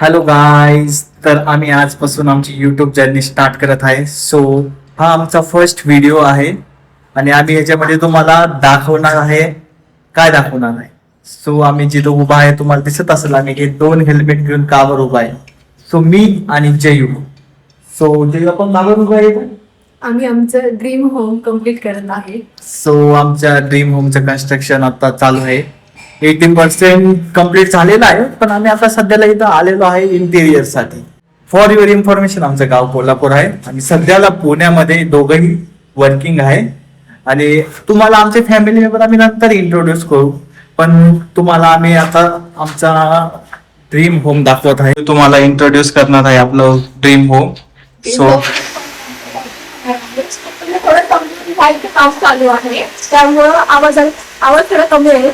Hello guys, तर आम्ही आजपासून आमची युट्यूब जर्नी स्टार्ट करत आहे. सो हा आमचा फर्स्ट व्हिडिओ आहे आणि आम्ही याच्यामध्ये तुम्हाला दाखवणार आहे. काय दाखवणार आहे? सो आम्ही जिथं उभा आहे तुम्हाला दिसत असेल, आम्ही हे 2 हेल्मेट घेऊन कावर उभा आहे. सो मी आणि जयू. सो जयू आपण कावर उभा आहे का? आम्ही आमचं ड्रीम होम कम्प्लीट करत आहे. सो आमच्या ड्रीम होमचं कन्स्ट्रक्शन आता चालू आहे. 18% कम्प्लीट झालेलं आहे, पण आम्ही आता सध्याला इथं आलेलो आहे इंटेरियर साठी. फॉर युअर इन्फॉर्मेशन, आमचं गाव कोल्हापूर आहे आणि सध्याला पुण्यामध्ये दोघंही वर्किंग आहे. आणि तुम्हाला आमचे फॅमिली मेंबर आम्ही नंतर इंट्रोड्यूस करू, पण तुम्हाला आम्ही आता आमचा ड्रीम होम दाखवत आहे. तुम्हाला इंट्रोड्यूस करणार आहे आपलं ड्रीम होम. सो थोडं कमी काम चालू आहे, त्यामुळं आवाज थोडा कमी आहे.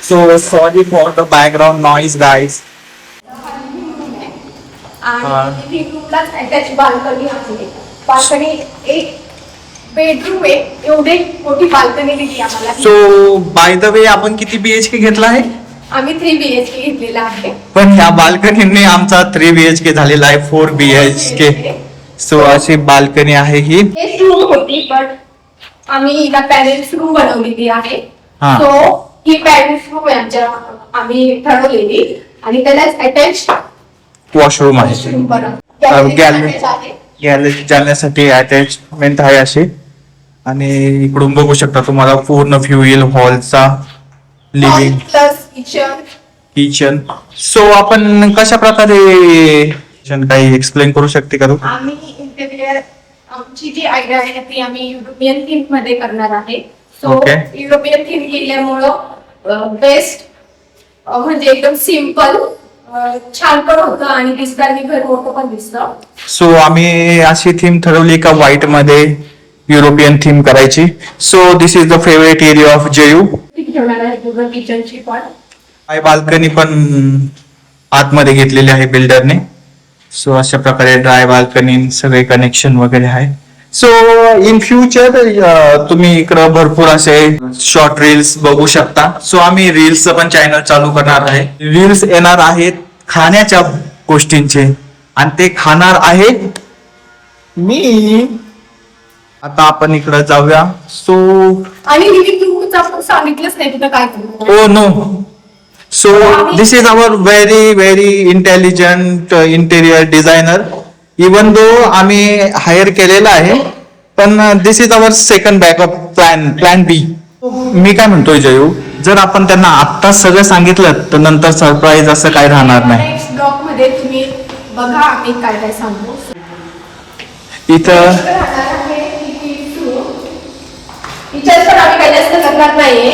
So sorry for the background noise guys. आणि रूमलाच अटॅच बाल्कनी आहे. बाल्कनी एक बेडरूम आहे, एवढी मोठी बाल्कनी दिली आम्हाला. सो बाय द वे, आपण किती BHK घेतला आहे? आम्ही 3 BHK घेतलेला आहे. पण ह्या बाल्कनीने आमचा 3 BHK झालेला आहे 4 BHK. सो अशी बाल्कनी आहे ही. एक रूम होती, पण आम्ही हिला पॅरेंट्स रूम बनवलेली आहे. हा. सो ही पॅरेंट्स रूम आहे आमच्या, आम्ही ठरवलेली, आणि त्यालाच अटॅच वॉशरूम आहे. वॉशरूम बनवलं. गॅलरी जाण्यासाठी अटॅचमेंट आहे अशी. आणि इकडून बघू शकता तुम्हाला पूर्ण व्ह्यू येईल हॉलचा, living, plus kitchen. Kitchen. So आपण कशा प्रकारे काही एक्सप्लेन करू शकते का तू? आम्ही इंटेरियर, आमची जी आयडिया आहे ती आम्ही युरोपियन थीम मध्ये करणार आहे. So Okay. युरोपियन थीम केल्यामुळं बेस्ट, म्हणजे एकदम सिम्पल, छान पण होतं आणि दिसताना घर मोठं पण दिसतं. सो आम्ही अशी थीम ठरवली का व्हाईट मध्ये युरोपियन थीम करायची. So this is the favourite area of Jayu. ती ठेवणार आहे गुगल किचनची पण. काय बाल्कनी पण आतमध्ये घेतलेली आहे बिल्डरने. सो अशा प्रकारे ड्राय बाल्कनी, सगळे कनेक्शन वगैरे आहे. सो इन फ्युचर तुम्ही इकडं भरपूर असे शॉर्ट रील्स बघू शकता. सो आम्ही रील्सचं पण चॅनल चालू करणार आहे. रील्स येणार आहेत खाण्याच्या गोष्टींचे, आणि ते खाणार आहेत मी. आता आपण इकडं जाऊया. सो आणि लिव्हिंग आपण सांगितलंच नाही तिथं काय करू. oh no, so this is our very intelligent interior designer. even though आम्ही हायर केलेला आहे, पण this is our second backup plan B. मी काय म्हणतोय जयू, जर आपण त्यांना आता सगळं सांगितलं तर नंतर सरप्राईज असं काय राहणार नाही. नेक्स्ट ब्लॉग मध्ये तुम्ही बघा आम्ही काय काय सांगू. इथं टीचर पण आम्ही काही जास्त करणार नाहीये.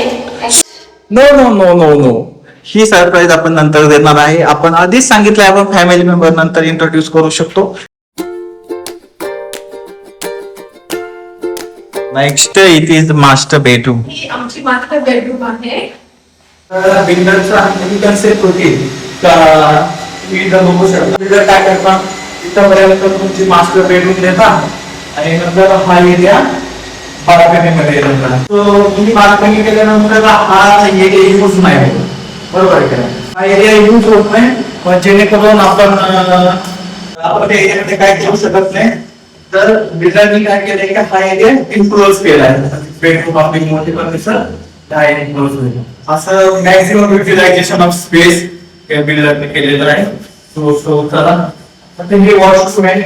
नो, ही सरप्राईज आपण नंतर देणार आहे. आपण आधीच सांगितलंय, आपण फॅमिली मेंबर नंतर इंट्रोड्यूस करू शकतो. Next it is master bedroom. ही आमची मास्टर बेडरूम आहे. बिल्डरची कन्सेप्ट होती का इथं बघू शकता बिल्डर काय करतात, इथं पर्यंत तुमची मास्टर बेडरूम देतात आणि नंतर हा एरिया बाल्कनी मध्ये येणार. तो तुम्ही बाल्कनी केल्यानंतर हा एरिया यूज नाही होत, बरोबर आहे का? हा एरिया यूज होत नाही, पण जेणेकरून आपण त्या एरियामध्ये काय करू शकत नाही. तर बिल्डरनी काय केलंय की हा एरिया इन्क्लोज केलाय. बेडरूम आपली मोठी पण दिसत हा एरिया इन्क्लोज होईल, असं मॅक्सिमम युटिलायझेशन ऑफ स्पेस बिल्डरने केलेलं आहे. सो चला, हे वॉशरूम आहे.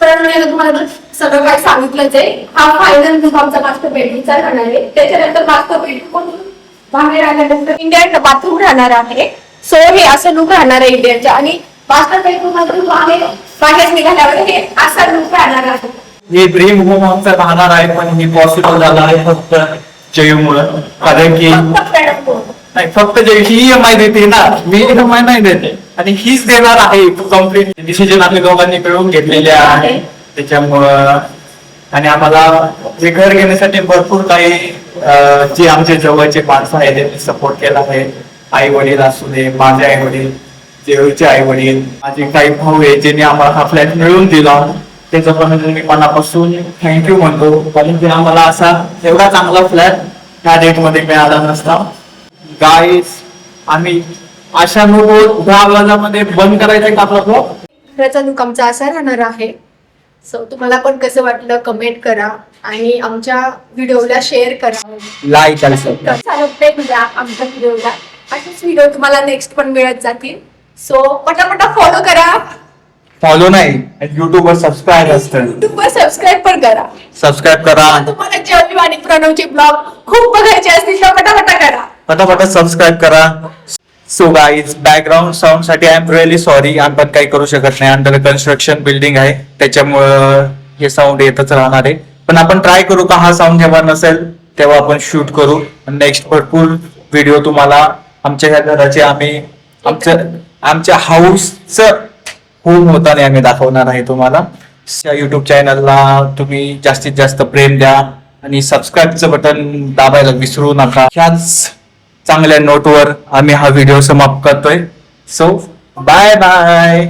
तर मी आता तुम्हाला सगळं काय सांगितलंच आहे. हा फायनल लुक आमचा मास्टर बेडरूमचा राहणार आहे. त्याच्यानंतर मास्टर बेडरूम बाहेर आल्यानंतर इंडियन बाथरूम राहणार आहे. सो हे असं लुक राहणार आहे इंडियनच्या. आणि मास्टर बेडरूम मधून बाहेर निघाल्यावर हे असा लुक राहणार आहे. हे ड्रीम होम आमचा राहणार आहे, पण हे पॉसिबल झालं आहे फक्त जयूमुळे. कारण की नाही, फक्त जयू ही EMI देते ना, मी EMI नाही देते, आणि हीच देणार आहे कम्प्लीट. डिसिजन आम्ही दोघांनी मिळून घेतलेले आहे त्याच्यामुळं. आणि आम्हाला जे घर घेण्यासाठी भरपूर काही जे आमचे जवळचे माणसं आहेत त्यांनी सपोर्ट केला आहे. आई वडील असू दे, माझे आई वडील, जयूचे आई वडील, माझे काही भाऊ आहे ज्यांनी आम्हाला हा फ्लॅट मिळवून दिला. त्याचं पण मी मनापासून थँक्यू म्हणतो, कारण की आम्हाला असा एवढा चांगला फ्लॅट ह्या डेट मध्ये मिळाला नसता. गाईज, आम्ही अशा नोट 10 आवाजामध्ये बंद करायचा का आपला ब्लॉग. त्याचा लुक आमचा असा राहणार आहे. सो तुम्हाला पण कसं वाटलं कमेंट करा आणि आमच्या व्हिडिओला शेअर करा. लाईक आणि सबस्क्राईब. चालू द्या आमच्या व्हिडिओला. असेच व्हिडिओ तुम्हाला नेक्स्ट पण मिळत जातील. सो पटापटा फॉलो करा. फॉलो नाही युट्यूबवर सबस्क्राईब असतं. युट्यूबवर सबस्क्राईब पण करा. सबस्क्राईब करा. तुम्हाला जेवली आणि प्रणवचे ब्लॉग खूप बघायचे असतील तर पटापटा करा. पटापटा सबस्क्राईब करा. सो गाईज बॅकग्राऊंड साऊंड साठी आय एम रिअली सॉरी. आपण काही करू शकत नाही. अंडर कन्स्ट्रक्शन बिल्डिंग आहे त्याच्यामुळं हे साऊंड येतच राहणार आहे. पण आपण ट्राय करू का हा साऊंड जेव्हा नसेल तेव्हा आपण शूट करू. नेक्स्ट भरपूर व्हिडिओ तुम्हाला आमच्या ह्या घराचे आमच्या हाऊसचं होम होताना आम्ही दाखवणार आहे तुम्हाला. युट्यूब चॅनलला तुम्ही जास्तीत जास्त प्रेम द्या आणि सबस्क्राईबचं बटन दाबायला विसरू नका. ह्याच चांगल्या नोटवर आम्ही हा व्हिडिओ समाप्त करतोय. So bye bye.